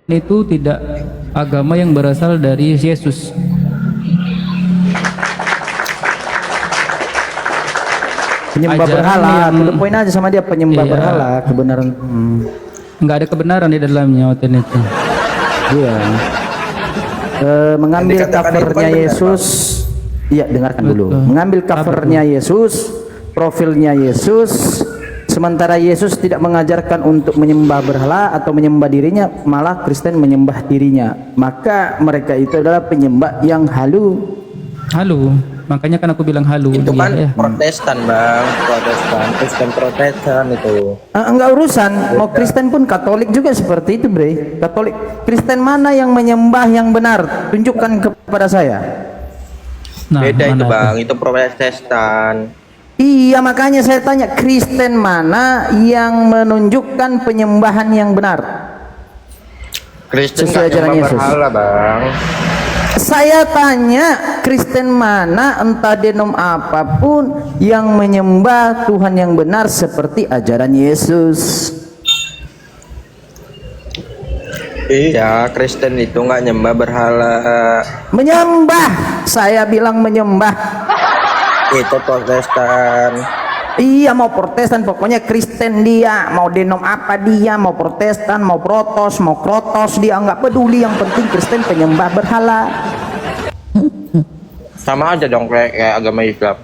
itu tidak agama yang berasal dari Yesus. Penyembah Ajaran berhala, yang- to the point aja sama dia, penyembah Iya. berhala, kebenaran. Nggak ada kebenaran di dalamnya oten itu. Iya. Mengambil Yang dikatakan itu kan covernya benar, Yesus. Iya, dengarkan dulu. Betul. Mengambil covernya Yesus, profilnya Yesus, sementara Yesus tidak mengajarkan untuk menyembah berhala atau menyembah dirinya, malah Kristen menyembah dirinya. Maka mereka itu adalah penyembah yang halu. Halu, makanya kan aku bilang halu. Itu dia, kan ya. Protestan bang, Kristen Protestan itu. Enggak urusan, mau Kristen pun Katolik juga seperti itu, Bre. Katolik, Kristen mana yang menyembah yang benar? Tunjukkan kepada saya. Nah, Beda itu mana bang, itu Protestan. Iya, makanya saya tanya, Kristen mana yang menunjukkan penyembahan yang benar? Kristen Sesuai nggak ajaran nyembah Yesus. berhala bang. Saya tanya, Kristen mana entah denom apapun yang menyembah Tuhan yang benar seperti ajaran Yesus? Iya, Kristen itu nggak nyembah berhala. Menyembah, saya bilang menyembah. Itu Protestan. Iya, mau Protestan, pokoknya Kristen dia, mau denom apa dia, mau Protestan, mau Protos, mau Krotos, dia nggak peduli, yang penting Kristen penyembah berhala. Sama aja dong kayak agama Islam.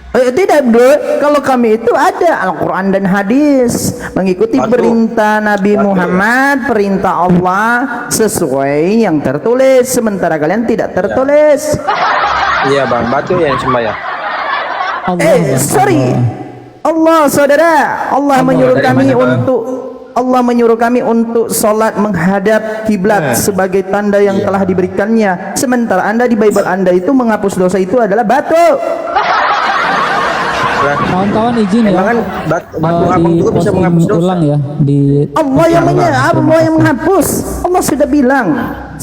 Tidak, bro. Kalau kami itu ada Al-Quran dan hadis, mengikuti Batu. perintah Nabi Batu. Muhammad, perintah Allah sesuai yang tertulis, sementara kalian tidak tertulis. Iya bang, batu yang sembahyang. Allah, Sorry, Allah, saudara, Allah menyuruh dari kami mana, Bang? untuk Allah menyuruh kami untuk sholat menghadap kiblat sebagai tanda yang telah diberikannya. Sementara Anda di Bible Anda itu menghapus dosa itu adalah batu. Kawan-kawan izin ya. Emang kan batu di apung juga bisa posting menghapus dosa. ulang ya di Allah yang Allah yang menghapus. Allah sudah bilang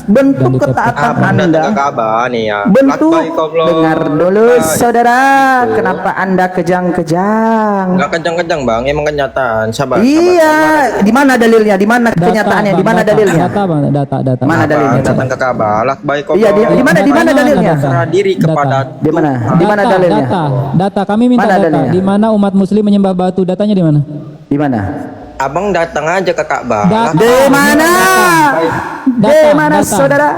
bentuk Dan ketaatan Abang datang ke Anda. Ka'bah nih ya. Bentuk, Labbaik Allah. dengar dulu saudara, Itu. kenapa Anda kejang-kejang? Nggak kencang-kencang bang, emang kenyataan. Sabar. Iya, di mana dalilnya? Di mana kenyataannya? Di mana dalilnya? Data, Bang, data. Mana Sabar. dalilnya? Datang ke Ka'bah. Labbaik Iya, Allah. di mana Datanya dalilnya? mana, Serah diri kepada Di mana? Di mana Data, dalilnya? data. Kami minta Mana data. dalilnya? Di mana umat muslim menyembah batu? Datanya di mana? Di mana? Abang datang aja ke Ka'bah. Data. Di mana? Di Data, mana, data. saudara?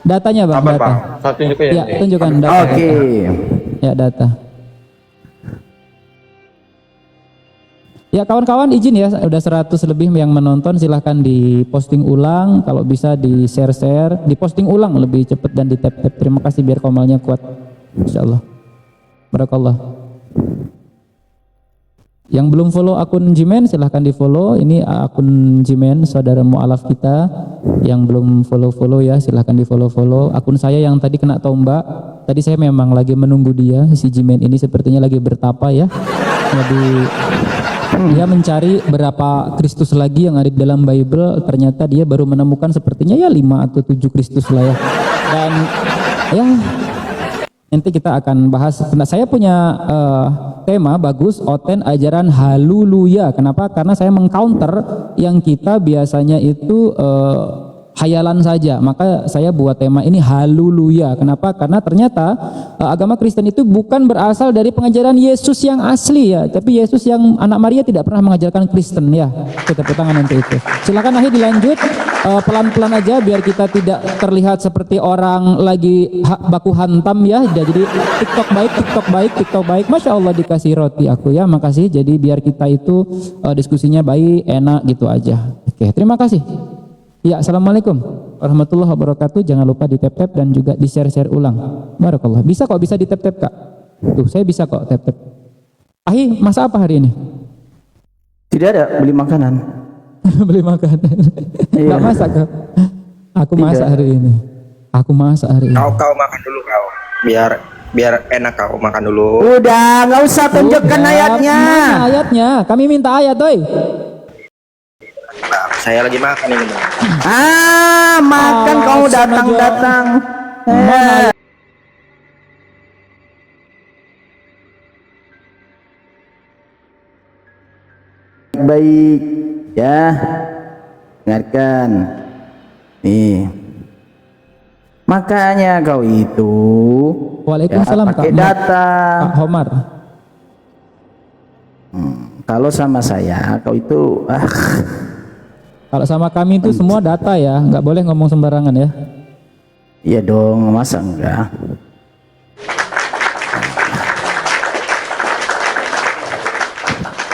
Datanya, Bang, Sabar data. bang. Satu tunjukin. Ya, tunjukkan data. Oke. Ya, data. Ya, kawan-kawan izin ya, udah 100 lebih yang menonton, silahkan diposting ulang, kalau bisa di share-share, diposting ulang lebih cepat dan di tap-tap. Terima kasih biar komalnya kuat. Insyaallah. Barakallah. Yang belum follow akun Jimen silahkan di follow. Ini akun Jimen, saudara mu'alaf kita. Yang belum follow ya silahkan di follow. Akun saya yang tadi kena tombak, tadi saya memang lagi menunggu dia. Si Jimen ini sepertinya lagi bertapa ya. Jadi dia mencari berapa Kristus lagi yang ada di dalam Bible. Ternyata dia baru menemukan sepertinya ya 5 atau 7 Kristus lah ya. Dan ya nanti kita akan bahas. Nah, saya punya tema bagus, oten ajaran haluluya. Kenapa? Karena saya mengcounter yang kita biasanya itu hayalan saja. Maka saya buat tema ini haluluya. Kenapa? Karena ternyata agama Kristen itu bukan berasal dari pengajaran Yesus yang asli ya, tapi Yesus yang anak Maria tidak pernah mengajarkan Kristen ya. Kita tangan nanti itu. Silakan akhir dilanjut. Pelan-pelan aja biar kita tidak terlihat seperti orang lagi baku hantam ya. Jadi TikTok baik. Masya Allah dikasih roti aku ya, makasih. Jadi biar kita itu diskusinya baik, enak gitu aja. Oke, terima kasih. Ya, assalamualaikum warahmatullahi wabarakatuh. Jangan lupa di tap-tap dan juga di share-share ulang. Barakallah. Bisa kok, bisa di tap-tap kak. Tuh, saya bisa kok tap-tap. Ahi, masak apa hari ini? Tidak ada, beli makanan. Beli makanan. Iya. Nggak masak kak? Aku Tidak. masak hari ini. Kau makan dulu kau. Biar enak kau makan dulu. Udah, nggak usah tunjukkan Udah, ayatnya. mana ayatnya? Kami minta ayat, doi. Nah, saya lagi makan ini bang. Makan kau Alasan datang-datang. Mana Baik, ya. Dengarkan. Nih. Makanya kau itu Waalaikumsalam, ya, pakai Kak. data. Kak Homar. Kalau sama saya kau itu Kalau sama kami itu semua data ya, nggak boleh ngomong sembarangan ya. iya dong, masa enggak?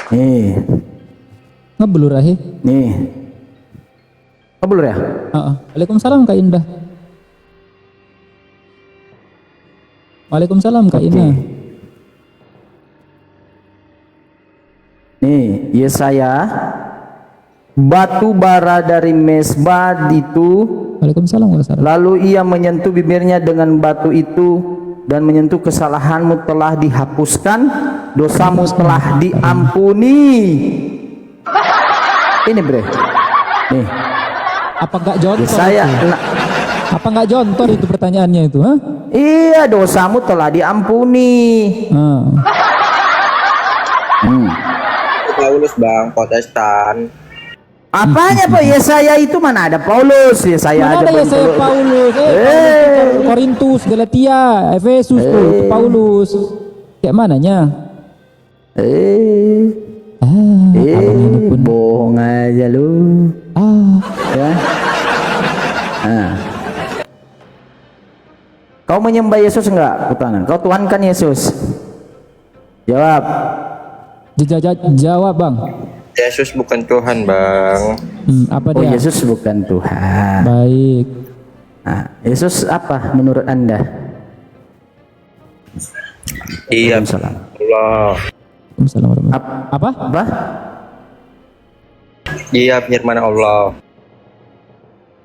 Nih, Ngeblur ahi. nih. Oh, belum ya? Waalaikumsalam Kak Indah. Waalaikumsalam Kak Ina. Nih, Yesaya, batu bara dari mesbah itu, Waalaikumsalam warahmatullahi. lalu ia menyentuh bibirnya dengan batu itu dan menyentuh kesalahanmu telah dihapuskan, dosamu telah diampuni. Ini bre, nih Apa nggak jontor Yesaya, itu? Apa nggak jontor itu pertanyaannya itu? Hah? iya dosamu telah diampuni. Paulus bang, Protestan. Apanya Pak? Yesaya itu mana ada Paulus? Yesaya Mana ada ada Yesaya Paulus? Paulus itu Korintus, Galatia, Efesus tuh itu Paulus. Kayak mananya? Abang ini pun. Bohong aja lu. Ya. Kau menyembah Yesus enggak? Kutanan. Kau Tuhan kan Yesus? Jawab. Jawab bang. Yesus bukan Tuhan bang. Apa Oh, dia? Yesus bukan Tuhan. Baik. Nah, Yesus apa menurut Anda? Iya. Waalaikumsalam. Allah. Waalaikumsalam warahmatullahi. Apa? Apa? Iya firman Allah.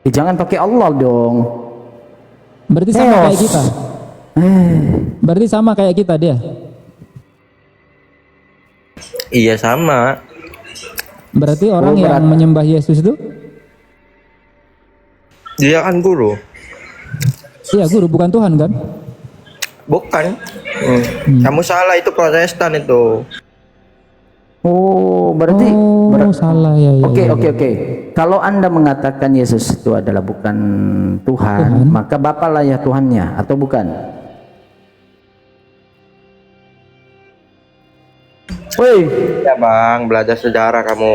Jangan pakai Allah dong. Berarti sama kayak kita. Berarti sama kayak kita dia. Iya sama. Berarti orang yang menyembah Yesus itu? Dia kan guru. Iya guru, bukan Tuhan kan? Bukan. Kamu salah, itu Protestan itu. Oh, berarti salah ya. Oke. Kalau Anda mengatakan Yesus itu adalah bukan Tuhan, maka Bapaklah ya Tuhannya atau bukan? Woi, Ya bang, belajar sejarah kamu.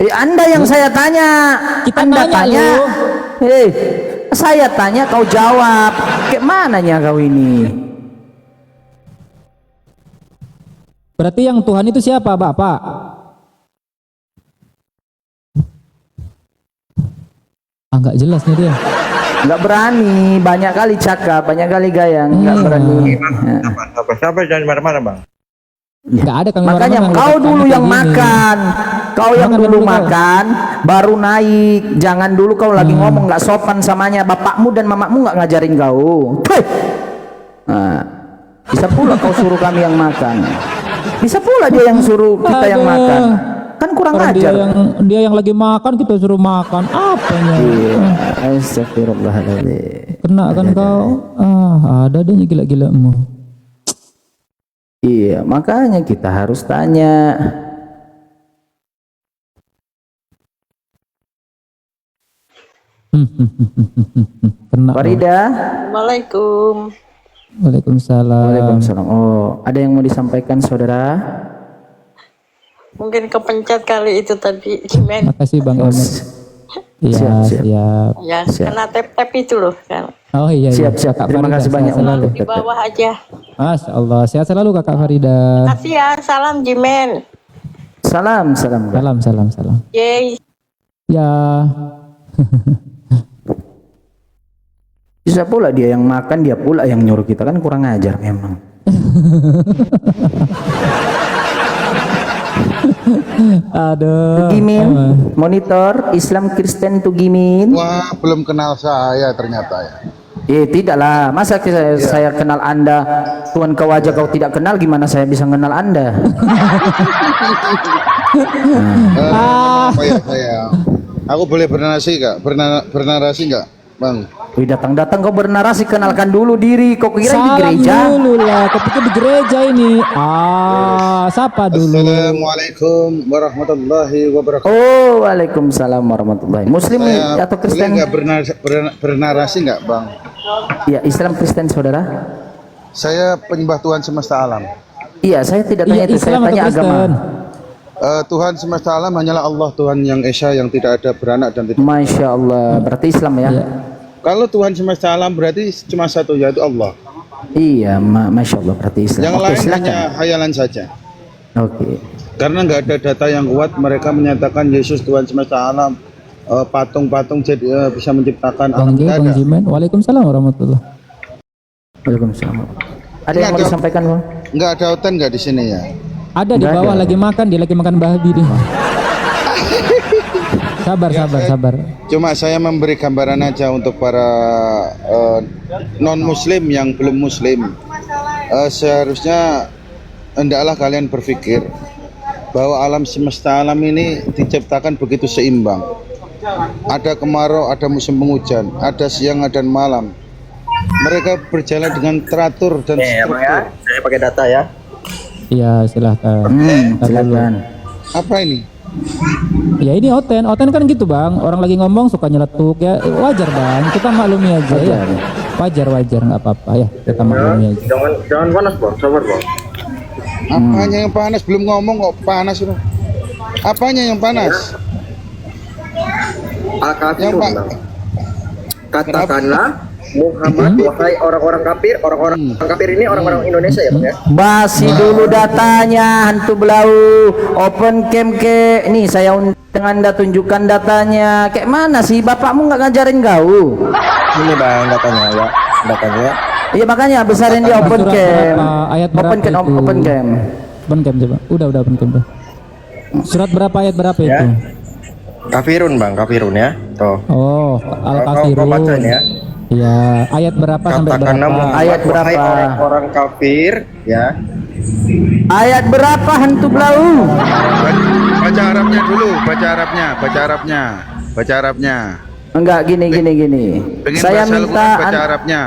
Anda yang saya tanya. Kita Anda nanya tanya. lu. Saya tanya kau jawab. Kayak mananya kau ini? Berarti yang Tuhan itu siapa, Bapak? Nggak jelas nih dia. Nggak berani, banyak kali cakap, banyak kali gayang, nggak berani. Siapa jangan marah-marah bang. Nggak ada kami Makanya marah-marah, kau Bapak, dulu kayak yang gini. makan, kau yang Makan dulu dulu kau. makan, baru naik. Jangan dulu kau lagi ngomong nggak sopan samanya. Bapakmu dan mamamu nggak ngajarin kau. Nah, bisa pula kau suruh kami yang makan. Bisa pula dia yang suruh kita yang makan. Kan kurang Orang ajar. dia yang lagi makan kita suruh makan. Apanya? Iya, astagfirullahaladzim. Kena kan kau? Ada deh gila-gilamu. Iya, makanya kita harus tanya. Kena. Farida. Assalamualaikum. Waalaikumsalam. Waalaikumsalam. Oh, ada yang mau disampaikan saudara? Mungkin kepencet kali itu tadi, Cimen. Makasih Bang Elmet. Iya, siap. siap. Ya, kena tap-tap itu loh kan. Oh iya, Siap. Kakak Terima Farida, kasih sehat banyak. selalu. Di bawah aja. Masya Allah, sehat selalu Kakak Farida. Kasih ya, salam Cimen. Salam. Salam. Yeay. Ya, Bisa pula dia yang makan, dia pula yang nyuruh kita, kan kurang ajar memang. aduh. Tugimin, monitor Islam Kristen Tugimin. Wah, belum kenal saya ternyata ya. Tidaklah, masa saya kenal Anda, Tuhan kau aja kau tidak kenal, gimana saya bisa kenal Anda? Apa ya saya? Aku boleh bernarasi nggak? Bernarasi nggak? Bang. Wih, datang-datang kau bernarasi, kenalkan dulu diri. Kau kira di Salam gereja? dulu lah, ketika di gereja ini. Sapa dulu. Assalamualaikum warahmatullahi wabarakatuh. Oh, waalaikumsalam warahmatullahi. Muslim Saya atau boleh Kristen? nggak bernarasi nggak, Bang? Ya, Islam Kristen saudara. Saya penyembah Tuhan semesta alam. Iya, saya tidak tanya Iya, itu, saya Islam atau tanya agama. Kristen? Tuhan semesta alam hanyalah Allah, Tuhan yang esa, yang tidak ada beranak dan tidak. Masya Allah, berarti Islam ya? Iya. Kalau Tuhan semesta alam berarti cuma satu, yaitu Allah. Iya, Masya Allah, berarti Islam. Yang Oke, lain silakan. hanya hayalan saja. Oke. Karena nggak ada data yang kuat, mereka menyatakan Yesus Tuhan semesta alam, patung-patung jadi bisa menciptakan alam. Bang J, Nggak Bang ada. Jimen. Waalaikumsalam warahmatullahi. Waalaikumsalam. Ada yang mau Ada- disampaikan, Bang? Nggak ada hutan nggak di sini ya? Ada di Nggak bawah ada. lagi makan, dia lagi makan babi dia. Sabar. Cuma saya memberi gambaran aja untuk para non muslim yang belum muslim. Seharusnya hendaklah kalian berpikir bahwa alam semesta alam ini diciptakan begitu seimbang. Ada kemarau, ada musim penghujan, ada siang, ada malam. Mereka berjalan dengan teratur dan Ya, Bang ya. struktur. Saya pakai data ya. Iya, silahkan. Ntar dulu. Silakan. Apa ini? Ya ini Oten kan gitu bang, orang lagi ngomong suka nyeletuk ya, wajar bang, kita maklumi aja ya, wajar nggak apa-apa ya, kita maklumi aja. Jangan panas, Bang. Sabar, Bang. Apanya yang panas? Belum ngomong kok panas sudah. Apanya yang panas? Yang Pak. Katakanlah Muhammad, wahai orang-orang kafir, orang-orang kafir ini orang-orang Indonesia ya, Bang ya. Basi dulu datanya, hantu belau. Open cam ke. Nih saya undang Anda, tunjukkan datanya. Kayak mana sih? Bapakmu nggak ngajarin kau? Ini Bang datanya ya. Datanya ya. Iya makanya besarin dia open Surat cam. berapa? Ayat berapa Open cam, itu? open cam. Open cam coba, udah open cam tuh. Surat berapa ayat berapa Ya. itu? Kafirun, Bang, kafirun ya. Tuh. Oh, Kau baca Al-Kafirun. ya. Ya, ayat berapa sampai Katakanlah berapa? Muhammad, Ayat berapa? wahai orang-orang kafir ya. Ayat berapa hantu belau? Baca Arabnya dulu, baca Arabnya. Enggak, gini. Pengen Saya baca minta Al-Quran, baca Arabnya.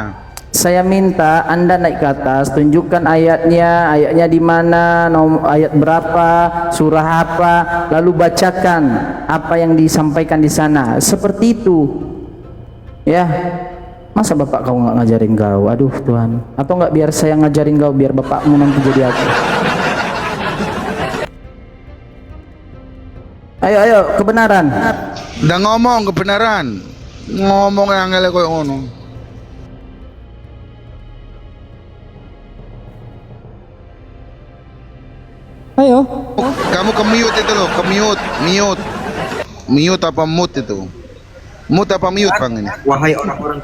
Saya minta Anda naik ke atas, tunjukkan ayatnya di mana, ayat berapa, surah apa, lalu bacakan apa yang disampaikan di sana. Seperti itu. Ya. Masa bapak kau nggak ngajarin kau? Aduh Tuhan. Atau nggak biar saya ngajarin kau, biar bapakmu nanti jadi aku. Ayo, kebenaran. Udah ngomong kebenaran. Ngomong yang ngele koyo ngono. Ayo, Kamu ke-mute itu loh, mute apa mute itu? Mute apa mute Bang ini? Wahai orang-orang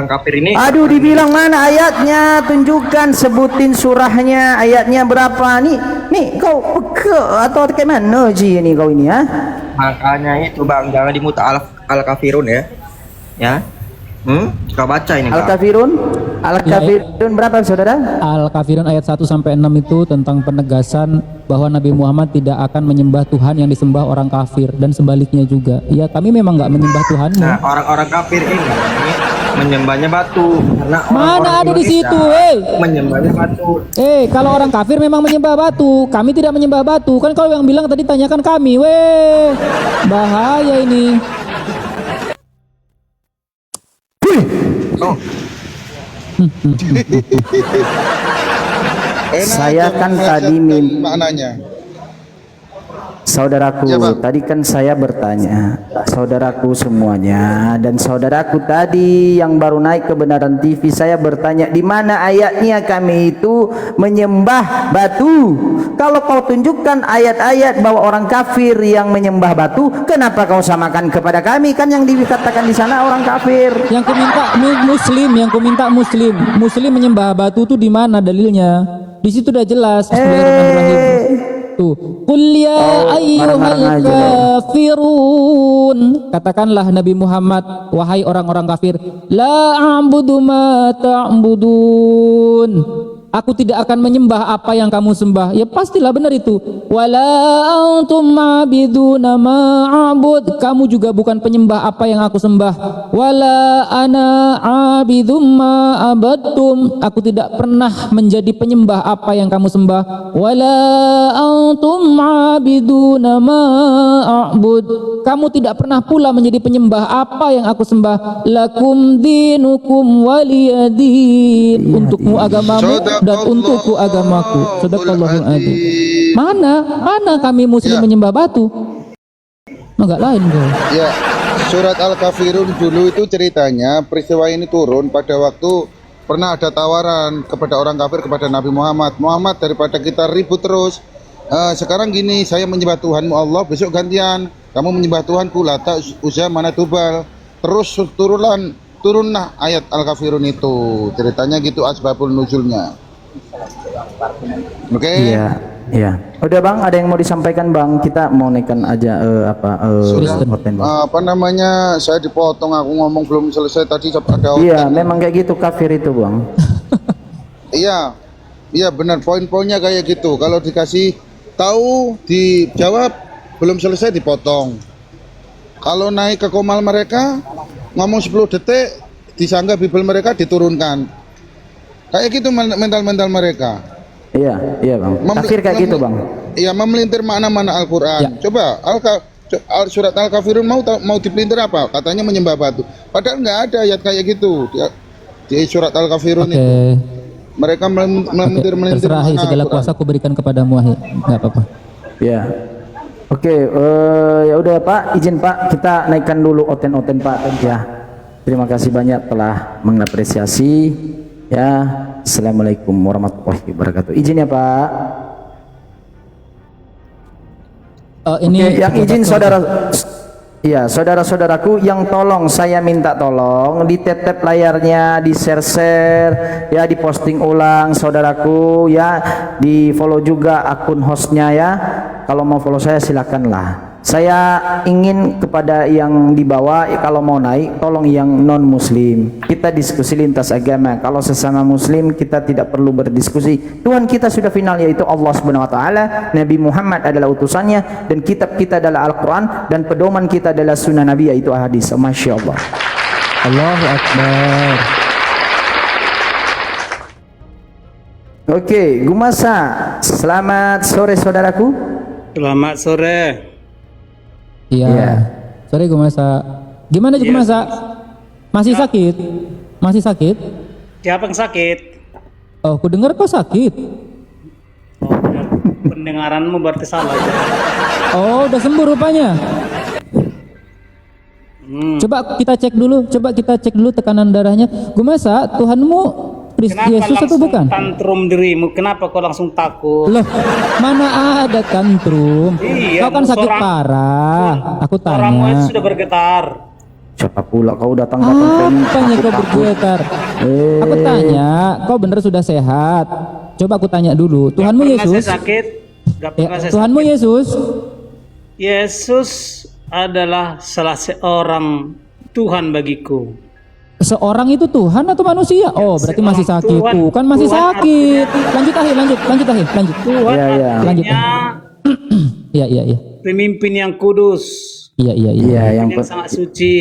kafir ini Aduh, dibilang mana ayatnya? Tunjukkan, sebutin surahnya, ayatnya berapa? Nih kau atau kayak mana Ji ini kau ini ya? makanya itu Bang, jangan dimuta al-kafirun ya. Ya. Kau baca ini, Bang. Al-Kafirun berapa saudara? Al-Kafirun ayat 1 sampai 6 itu tentang penegasan bahwa Nabi Muhammad tidak akan menyembah Tuhan yang disembah orang kafir dan sebaliknya juga. Ya, kami memang nggak menyembah Tuhanmu. Nah, orang-orang kafir ini menyembahnya batu karena Mana orang-orang ada di Indonesia situ, menyembahnya batu. Kalau orang kafir memang menyembah batu, kami tidak menyembah batu. Kan kau yang bilang tadi, tanyakan kami. Bahaya ini. Oh, Saya aja kan menjelaskan tadi maknanya. Saudaraku, Ya, Bang. tadi kan saya bertanya, saudaraku semuanya, dan saudaraku tadi yang baru naik kebenaran TV, saya bertanya di mana ayatnya kami itu menyembah batu. Kalau kau tunjukkan ayat-ayat bahwa orang kafir yang menyembah batu, kenapa kau samakan kepada kami? Kan yang dikatakan di sana orang kafir. Yang kuminta muslim menyembah batu itu di mana dalilnya? Di situ udah jelas. Bismillahirrahmanirrahim. Tuh, qul ya ayyuhal marah-marah aja loh. kafirun. Katakanlah Nabi Muhammad, wahai orang-orang kafir, la a'budu ma ta'budun. Aku tidak akan menyembah apa yang kamu sembah. Ya pastilah benar itu. Wala antum ma'biduna ma'abud. Kamu juga bukan penyembah apa yang aku sembah. Wala ana abidum ma'abadtum. Aku tidak pernah menjadi penyembah apa yang kamu sembah. Wala antum ma'biduna ma'abud. Kamu tidak pernah pula menjadi penyembah apa yang aku sembah. Lakum dinukum waliyadin. Untukmu agamamu dan untukku agamaku. Sadaqallahul adzim. Mana kami muslim menyembah batu? Enggak lain bro. Ya, surat Al-Kafirun dulu itu ceritanya peristiwa ini turun pada waktu pernah ada tawaran kepada orang kafir kepada Nabi Muhammad. Muhammad, daripada kita ribut terus, sekarang gini, saya menyembah Tuhanmu Allah, besok gantian kamu menyembah Tuhanku Lata, Uzza, Manat, Tubal. Terus turunlah ayat Al-Kafirun itu. Ceritanya gitu asbabul nuzulnya. Oke. Iya, iya. Udah Bang, ada yang mau disampaikan Bang? Kita mau naikkan aja konten, Bang. Apa namanya? Saya dipotong, aku ngomong belum selesai tadi ada. Iya, memang kayak gitu kafir itu Bang. Iya. Iya benar, poin-poinnya kayak gitu. Kalau dikasih tahu dijawab belum selesai dipotong. Kalau naik ke komal mereka ngomong 10 detik disangka Bible mereka diturunkan. Kayak gitu mental-mental mereka. Iya Bang. Kafir kayak gitu Bang. Iya, memelintir makna-makna Al-Qur'an. Ya. Coba surat Al-Kafirun mau dipelintir apa? Katanya menyembah batu. Padahal nggak ada ayat kayak gitu di surat Al-Kafirun Oke. itu. Mereka memelintir Terserah, segala kuasa aku berikan kepadamu, Wahid. Enggak apa-apa. Ya. Oke, ya udah Pak, izin Pak, kita naikkan dulu oten-oten Pak ya. Terima kasih banyak telah mengapresiasi. Ya, assalamualaikum warahmatullahi wabarakatuh. Izin ya Pak. Ini Oke, yang izin saudara, ya saudara-saudaraku, yang tolong saya minta tolong ditetep layarnya, di share, ya diposting ulang saudaraku, ya di follow juga akun hostnya ya. Kalau mau follow saya silakanlah. Saya ingin kepada yang di bawah, kalau mau naik tolong yang non muslim. Kita diskusi lintas agama. Kalau sesama muslim kita tidak perlu berdiskusi. Tuhan kita sudah final, yaitu Allah Subhanahu wa taala. Nabi Muhammad adalah utusannya, dan kitab kita adalah Al-Qur'an, dan pedoman kita adalah sunnah Nabi, yaitu hadis. Masya Allah. Allahu Akbar. Oke, Gumasa, selamat sore saudaraku. Selamat sore. Iya. Iya. Sorry Gumasa. Gimana Gumasa? Masih sakit? Masih sakit? Siapa yang sakit? Oh, aku dengar kau sakit. Oh, pendengaranmu berarti salah. Oh, udah sembuh rupanya. Coba kita cek dulu tekanan darahnya. Gumasa, Tuhanmu Kenapa Yesus atau langsung bukan? tantrum dirimu? Kenapa kau langsung takut? Loh, mana ada tantrum? Iya, Kau kan sakit seorang- parah. Aku Orangmu itu tanya. sudah bergetar. Siapa pula kau datang ini? Apanya kau bergetar? Aku tanya, kau bener sudah sehat? Coba aku tanya dulu. Tuhanmu Pernah Yesus? saya sakit? Gak Ya, pernah saya Tuhanmu sakit. Yesus? Yesus adalah salah seorang Tuhan bagiku. Seorang itu Tuhan atau manusia? Oh, berarti Seorang masih sakit. Tuhan. Tuh, kan masih Tuhan sakit. Lanjut lanjut. Tuhan Iya, iya. Lanjut. artinya Iya. pemimpin yang kudus, Iya. Iya, yang yang sangat suci.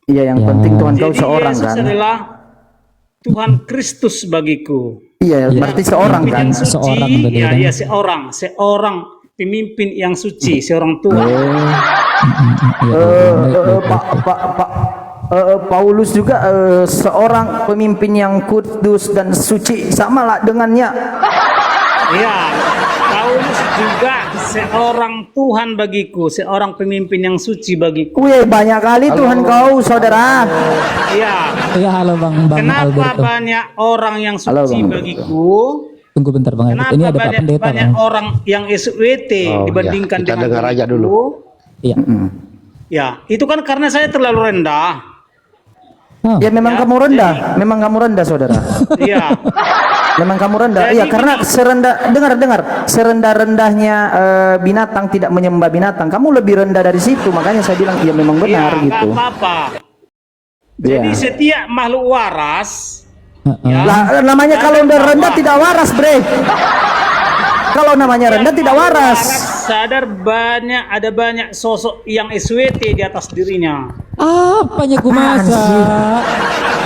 iya yang Ya. penting Tuhan kau Jadi seorang Yesus kan. adalah Tuhan Kristus bagiku. Iya, berarti seorang Pemimpin kan. yang suci, Seorang tadi ya, kan. ya seorang pemimpin yang suci, seorang Tuhan. Paulus juga seorang pemimpin yang kudus dan suci, samalah dengannya. Ya, Paulus juga seorang Tuhan bagiku, seorang pemimpin yang suci bagiku. Wih, banyak kali Tuhan kau, saudara. Ya, Iya, halo Bang kenapa Alberto. banyak orang yang Halo, suci Bang. bagiku? Tunggu bentar Bang Alberto. Kenapa Ini ada Pak banyak, Pendeta banyak Bang. orang yang SWT dibandingkan kita dengan dengar aja diriku? dulu. Iya. Ya, itu kan karena saya terlalu rendah. Oh. Ya memang kamu rendah, memang kamu rendah, saudara. Iya. Memang kamu rendah. Jadi Iya, karena dengar, serendah-rendahnya binatang tidak menyembah binatang. Kamu lebih rendah dari situ, makanya saya bilang iya memang benar Iya, gitu. nggak apa-apa. Iya. Jadi setiap makhluk waras Ya. Lah namanya kalau udah rendah tidak waras, bre. Kalau namanya rendah tidak waras. Sadar ada banyak sosok yang SWT di atas dirinya. Apanya Gumasa?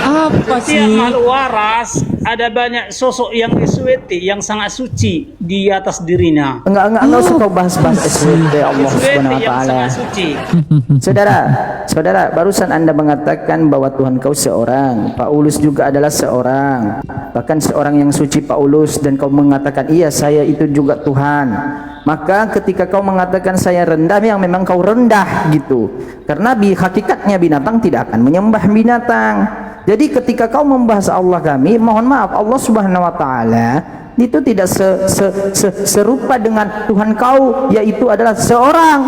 Apa Setiap sih? makhluk waras ada banyak sosok yang SWT yang sangat suci di atas dirinya. Enggak usah kau bahas-bahas SWT Allah SWT Subhanahu wa yang taala. sangat suci. Saudara, barusan Anda mengatakan bahwa Tuhan kau seorang, Paulus juga adalah seorang, bahkan seorang yang suci Paulus, dan kau mengatakan iya saya itu juga Tuhan. Maka ketika kau mengatakan saya rendah, yang memang kau rendah gitu. Karena hakikatnya binatang tidak akan menyembah binatang. Jadi ketika kau membahas Allah kami, mohon maaf, Allah Subhanahu wa taala itu tidak serupa dengan Tuhan kau, yaitu adalah seorang.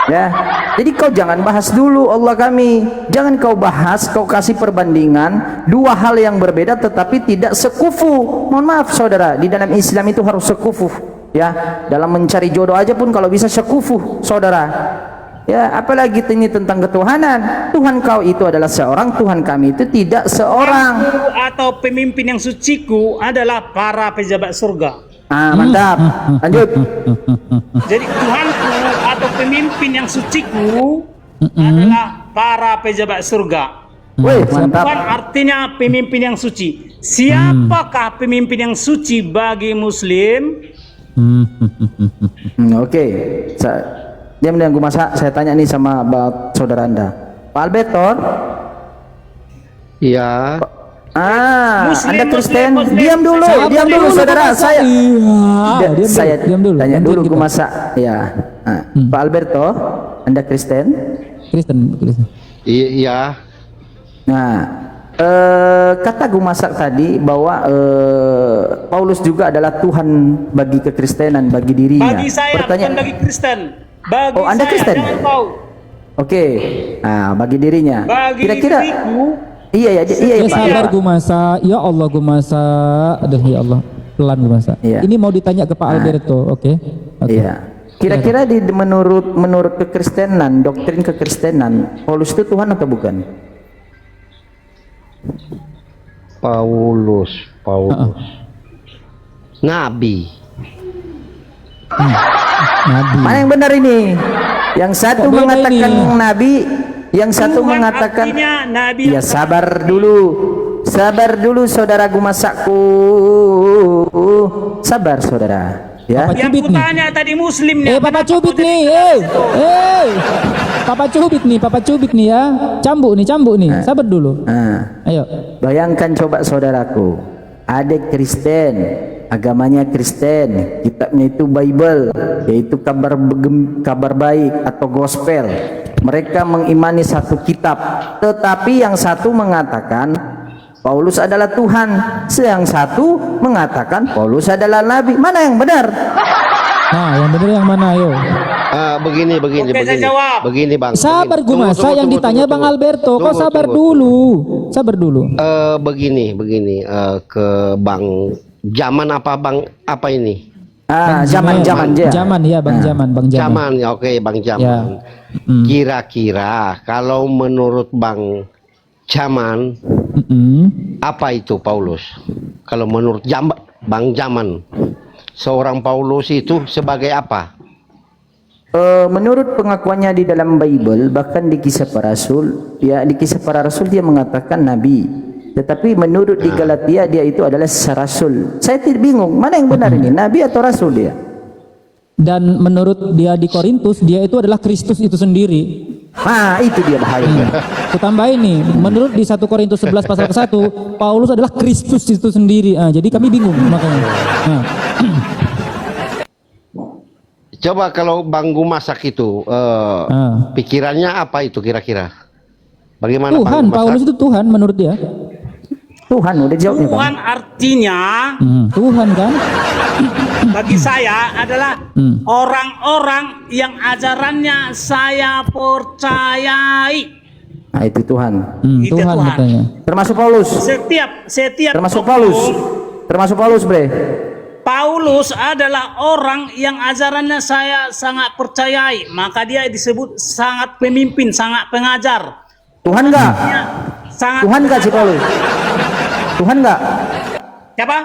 Ya. Jadi kau jangan bahas dulu Allah kami. Jangan kau bahas, kau kasih perbandingan dua hal yang berbeda tetapi tidak sekufu. Mohon maaf saudara, di dalam Islam itu harus sekufu. Ya, dalam mencari jodoh aja pun kalau bisa sekufu, saudara. Ya, apalagi ini tentang ketuhanan. Tuhan kau itu adalah seorang, Tuhan kami itu tidak seorang. Aku atau pemimpin yang suciku adalah para pejabat surga. Mantap. Lanjut. Jadi Tuhanku atau pemimpin yang suciku adalah para pejabat surga. Wih, mantap. Tuhan artinya pemimpin yang suci. Siapakah pemimpin yang suci bagi Muslim? Oke. Diam gue masa saya tanya nih sama saudara Anda. Pak Alberto? Iya. Muslim, Anda Kristen? Muslim. Diam dulu, saudara. Saya saya diam dulu. tanya Gantian dulu kita. gue masa. Ya. Pak Alberto, Anda Kristen? Kristen. Iya. Nah, kata gue masak tadi bahwa Paulus juga adalah Tuhan bagi kekristenan, bagi dirinya. Bagi saya, bukan bagi Kristen. Bagi Anda saya, Kristen? jangan kau. Oke. Nah, bagi dirinya. Bagi Kira-kira diriku, iya Ya Pak. sabar Gumasa. Ya Allah Gumasa. Aduh ya Allah. Pelan Gumasa. Iya. Ini mau ditanya ke Pak Alberto, oke? Oke. Iya. Kira-kira menurut kekristenan, doktrin kekristenan, Paulus itu Tuhan atau bukan? Paulus. Nabi. Nabi. Mana yang benar ini? Yang satu Kok beda mengatakan ini? nabi, yang satu Tuhan mengatakan artinya nabi. ya sabar dulu saudara gumasakku. Sabar saudara, ya. Papa Yang Cubit nih. kutanya tadi Muslimnya. Papa kenapa Cubit kau nih. Papa Cubit nih ya. Cambuk nih. Sabar dulu. Nah, Ayo. bayangkan coba saudaraku, ada Kristen, agamanya Kristen, kitabnya itu Bible, yaitu kabar baik atau gospel. Mereka mengimani satu kitab, tetapi yang satu mengatakan Paulus adalah Tuhan, yang satu mengatakan Paulus adalah nabi. Mana yang benar? Nah, yang benar yang mana ayo? Begini. Oke, saya jawab. Begini bang. Sabar Begini. Gumasa yang ditanya Bang Alberto. Kok sabar dulu? Sabar dulu. Begini. Ke bang. Zaman apa bang? Apa ini? Zaman ya. Zaman ya Bang Zaman. Zaman. Ya, oke bang Zaman. Ya. Kira-kira kalau menurut bang Zaman, apa itu Paulus? Kalau menurut bang Zaman, seorang Paulus itu sebagai apa? Menurut pengakuannya di dalam Bible, bahkan di kisah para rasul, di kisah para rasul dia mengatakan nabi. Tetapi menurut di Galatia dia itu adalah rasul. Saya tidak bingung, mana yang benar ini, nabi atau rasul dia? Dan menurut dia di Korintus, dia itu adalah Kristus itu sendiri. Itu dia bahaya. Aku tambahin nih, menurut di 1 Korintus 11 pasal ke-1, Paulus adalah Kristus itu sendiri. Jadi kami bingung makanya. Coba kalau Bang Gumasak itu pikirannya apa itu kira-kira? Bagaimana Tuhan, Bang Gumasak? Paulus itu Tuhan menurut dia. Tuhan udah jawabnya Bang. Tuhan artinya Tuhan kan? bagi saya adalah orang-orang yang ajarannya saya percayai. Itu Tuhan. Itu Tuhan Tuhan. katanya. Termasuk Paulus. Setiap Termasuk tokoh, Paulus. Termasuk Paulus, Bre. Paulus adalah orang yang ajarannya saya sangat percayai, maka dia disebut sangat pemimpin, sangat pengajar. Tuhan nggak? sangat Tuhan nggak si Paulus? Tuhan nggak? Siapa?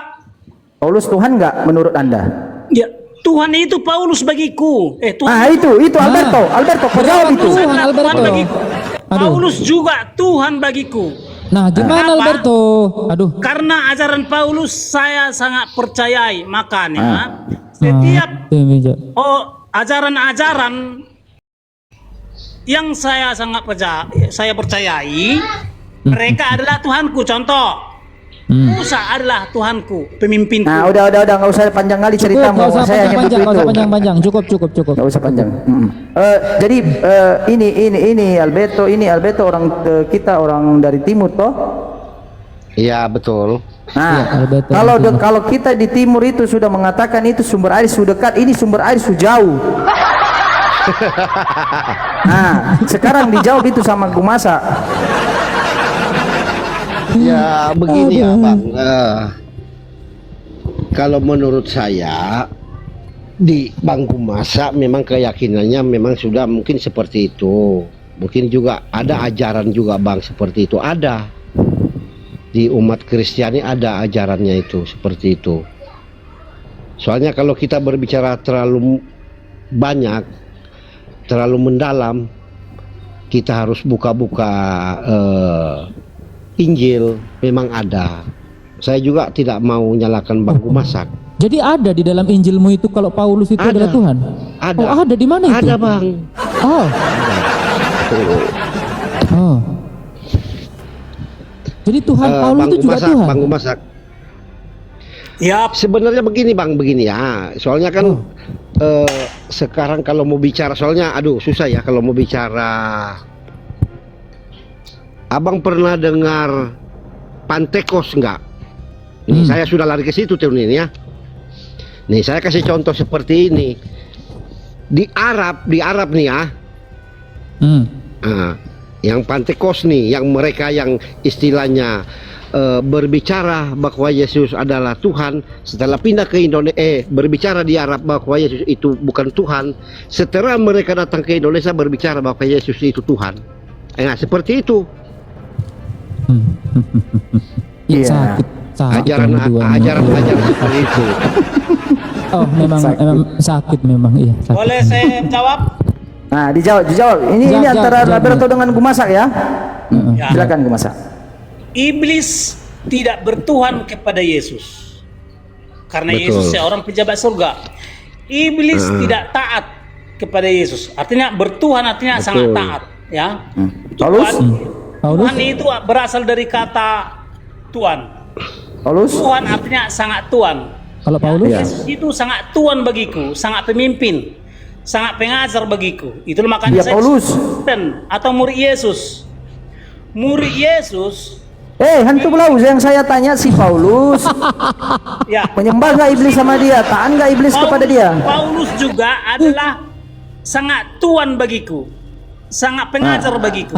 Paulus Tuhan nggak menurut Anda? Ya, Tuhan itu Paulus bagiku. Tuhan Ah itu Alberto. Alberto, kau jawab itu. Tuhan, adalah Alberto. Tuhan bagiku. Aduh. Paulus juga Tuhan bagiku. Nah, gimana Kenapa? Alberto? Aduh. Karena ajaran Paulus saya sangat percayai. Makanya setiap ajaran-ajaran yang saya sangat saya percayai, mereka adalah Tuhanku. Contoh, Musa adalah Tuhanku, pemimpinku. Nah, udah nggak usah panjang kali cerita Nggak usah saya hanya butuh panjang-panjang, nggak usah itu. panjang-panjang. Cukup. Nggak usah panjang. Jadi ini Alberto orang kita orang dari timur toh. Iya betul. Nah, Alberto kalau dari timur. kalau kita di timur itu sudah mengatakan itu sumber air sudah dekat, ini sumber air sudah jauh. Nah, sekarang dijawab itu sama Gumasa. Ya begini ya Bang. Kalau menurut saya di bangku masa memang keyakinannya memang sudah mungkin seperti itu. Mungkin juga ada ajaran juga Bang seperti itu, ada. Di umat Kristiani ada ajarannya itu seperti itu. Soalnya kalau kita berbicara terlalu banyak, terlalu mendalam, kita harus buka-buka Injil, memang ada. Saya juga tidak mau nyalakan bangku masak. Jadi ada di dalam Injilmu itu kalau Paulus itu Ada. adalah Tuhan? Ada. Oh, ada di mana itu? Ada Bang. Oh. Oh. Jadi Tuhan Paulus itu juga Tuhan. Bangku masak. Ya, Sebenarnya begini Bang, begini ya. Soalnya kan sekarang kalau mau bicara, soalnya aduh susah ya kalau mau bicara. Abang pernah dengar Pentekos enggak? Ini saya sudah lari ke situ tahun ini ya. Nih saya kasih contoh seperti ini. Di Arab nih ya. Nah, yang Pentekos nih, yang mereka yang istilahnya berbicara bahwa Yesus adalah Tuhan, setelah pindah ke Indonesia, berbicara di Arab bahwa Yesus itu bukan Tuhan, setelah mereka datang ke Indonesia berbicara bahwa Yesus itu Tuhan. Nah, seperti itu. Iya. Sakit Ajaran seperti itu. Oh, memang sakit memang, iya. Sakit. boleh saya jawab? Nah, dijawab. Ini Jawab, antara jawab. Alberto dengan Gumasa ya. Ya. Silakan Gumasa. Iblis tidak bertuhan kepada Yesus. Karena Betul. Yesus seorang pejabat surga. Iblis tidak taat kepada Yesus. Artinya bertuhan artinya sangat taat, ya. Paulus? Tuhan itu berasal dari kata Tuhan. Paulus? Tuhan artinya sangat Tuhan. Kalau Paulus? Iya. Yesus itu sangat Tuhan bagiku, sangat pemimpin, sangat pengajar bagiku. Itulah makanya Iya, saya Paulus. Kristen atau murid Yesus. Murid Yesus, Hantu Paulus yang saya tanya si Paulus. ya. Menyembah nggak iblis sama dia? Taat nggak iblis kepada dia? Paulus juga adalah sangat Tuhan bagiku, sangat pengajar bagiku.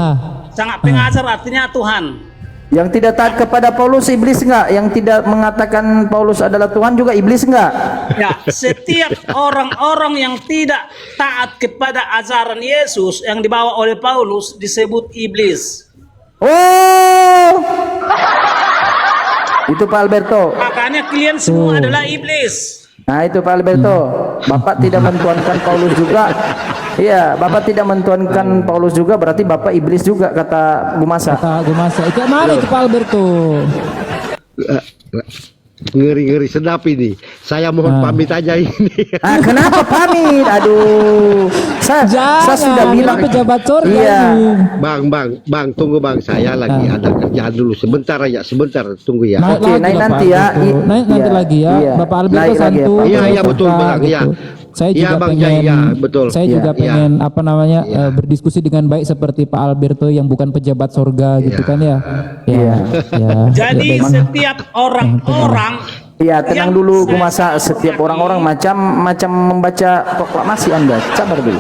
Sangat pengajar artinya Tuhan. Yang tidak taat kepada Paulus iblis nggak? Yang tidak mengatakan Paulus adalah Tuhan juga iblis nggak? Ya, setiap orang-orang yang tidak taat kepada ajaran Yesus yang dibawa oleh Paulus disebut iblis. Oh, itu Pak Alberto. Makanya kalian semua adalah iblis. Nah itu Pak Alberto. Bapak tidak mentuankan Paulus juga. Iya, Bapak tidak mentuankan Paulus juga, berarti Bapak iblis juga kata Gumasa. Kata Gumasa. Itu mana itu Pak Alberto? Ngeri-ngeri sedap ini. Saya mohon pamit aja ini. Ah, kenapa pamit? Aduh, saya sudah bilang. Pejabat surga Iya. ini. Bang, tunggu Bang. Saya lagi ada kerjaan dulu. Sebentar, tunggu ya. Naik Oke, lagi naik lah, nanti Pak ya. Alberto. Naik nanti Iya, lagi ya. iya. Bapak Alberto Naik lagi ya, santun. Pak. Iya, betul Pak, Bang. Iya. Saya Iya, juga Bang, pengen, iya, betul. saya juga Iya. pengen apa namanya berdiskusi dengan baik seperti Pak Alberto yang bukan pejabat sorga gitu kan ya. Iya. Ya. Jadi setiap orang-orang Iya, tenang yang dulu saya Gumasa. Setiap orang-orang macam membaca proklamasi Anda. Sabar dulu.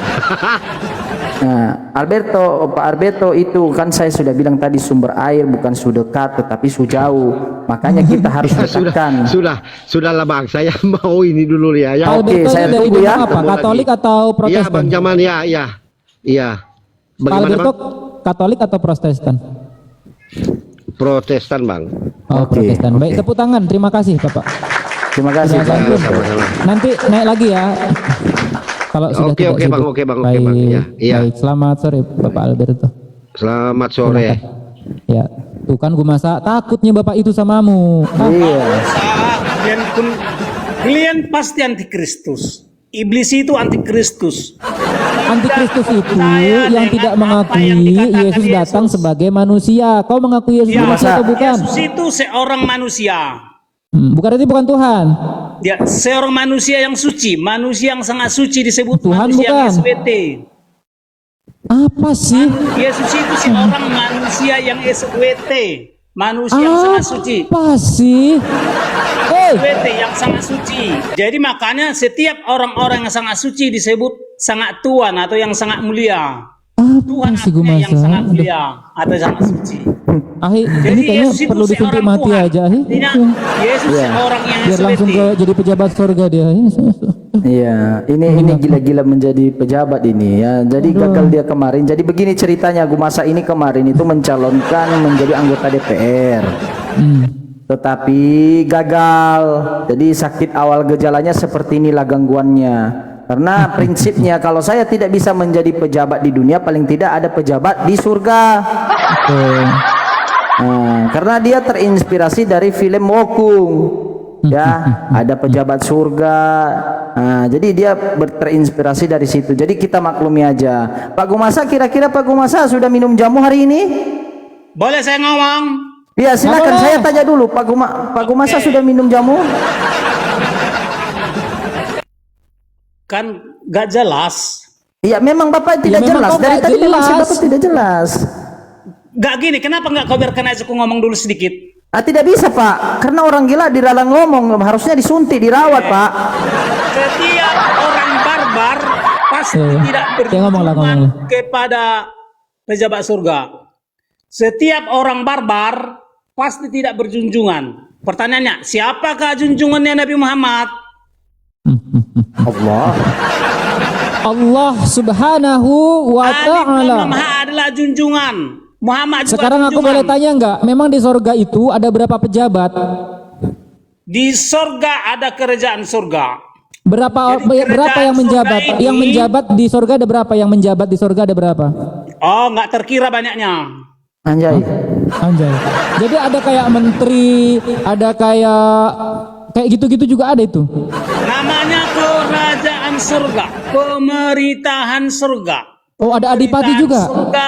Nah, Pak Alberto itu kan saya sudah bilang tadi sumber air bukan sudekat tetapi sujauh. Makanya kita harus dekatkan. Sudahlah Bang. Saya mau ini dulu ya. Pak Oke, Alberto saya ini dari tunggu ya. Apa? Ketemu Katolik lagi. atau Iya Protestan? Bang Jaman, iya. Pak Bagaimana Alberto Bang? Katolik atau Protestan? Protestan, Bang. Oh, Oke, Protestan. Baik, oke. tepuk tangan. Terima kasih, Bapak. Terima kasih Sudah Pak. santun. Sama-sama. Nanti naik lagi ya. Kalau sudah Oke, tidak oke, sibuk. Bang, oke, Bang, oke, Baik, Bang. Iya, iya. baik. Selamat sore, Bapak Alberto. Selamat sore. Ya, tuh kan gue masa takutnya Bapak itu samamu. Ah, Iya. Kalian pasti antikristus. Iblis itu antikristus. Antikristus itu Saya yang dengan tidak apa mengakui yang dikatakan Yesus datang Yesus. sebagai manusia. Kau mengakui Yesus Ya, manusia atau bukan? Yesus itu seorang manusia. Bukan, berarti bukan Tuhan. Dia seorang manusia yang suci, manusia yang sangat suci disebut Tuhan manusia yang bukan. SWT. Apa sih? Yesus itu seorang manusia yang SWT, manusia yang sangat suci. Apa sih? SWT yang sangat suci. Jadi makanya setiap orang-orang yang sangat suci disebut sangat Tuhan atau yang sangat mulia. Tuhan Apa sih gue artinya yang masa? sangat mulia atau sangat suci. Ahi, ini Jadi kayaknya Yesus itu perlu disuntik seorang mati Tuhan. aja, Ahi. Artinya Yesus Iya. seorang yang Biar langsung SWT. ke jadi pejabat surga dia. Iya, ini gila-gila menjadi pejabat ini ya. Jadi gagal dia kemarin. Jadi begini ceritanya, Gumasa ini kemarin itu mencalonkan menjadi anggota DPR. Tetapi gagal. Jadi sakit awal gejalanya seperti inilah gangguannya. Karena prinsipnya kalau saya tidak bisa menjadi pejabat di dunia, paling tidak ada pejabat di surga. Nah, karena dia terinspirasi dari film Wokung, ya, ada pejabat surga. Nah, jadi dia terinspirasi dari situ. Jadi kita maklumi aja. Pak Gumasa, kira-kira Pak Gumasa sudah minum jamu hari ini? Boleh saya ngomong? Ya, silakan. Boleh. Saya tanya dulu, Pak Gumasa sudah minum jamu? Kan gak jelas. Iya, memang Bapak tidak memang jelas. kau Dari nggak tadi memang jelas. Bapak tidak jelas. Gak gini, kenapa gak kau biarkan aja aku ngomong dulu sedikit? Ah, tidak bisa Pak, karena orang gila dilarang ngomong, harusnya disuntik, dirawat Pak. Setiap orang barbar pasti Iya, iya. tidak Ya, ngomong lah, berjunjungan ngomong lah. kepada pejabat surga. Setiap orang barbar pasti tidak berjunjungan. Pertanyaannya, siapakah junjungannya Nabi Muhammad? Allah. Allah Subhanahu wa Alif ta'ala. Lam Ha adalah junjungan. Muhammad juga Sekarang aku junjungan. boleh tanya enggak? Memang di sorga itu ada berapa pejabat? Di surga ada kerajaan surga. Berapa Jadi berapa yang kerajaan menjabat? surga ini- Yang menjabat di sorga ada berapa? Yang menjabat di sorga ada berapa? Oh, nggak terkira banyaknya. Anjay. Anjay. Jadi ada kayak menteri, ada kayak gitu-gitu juga ada itu. Namanya kerajaan surga, pemerintahan surga. Oh, ada adipati Pemerintahan juga. Surga,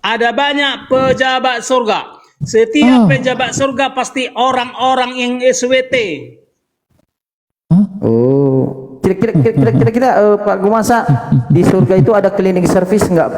ada banyak pejabat surga. Setiap pejabat surga pasti orang-orang yang SWT. Oh. Kira-kira Pak Gumasa di surga itu ada cleaning service enggak?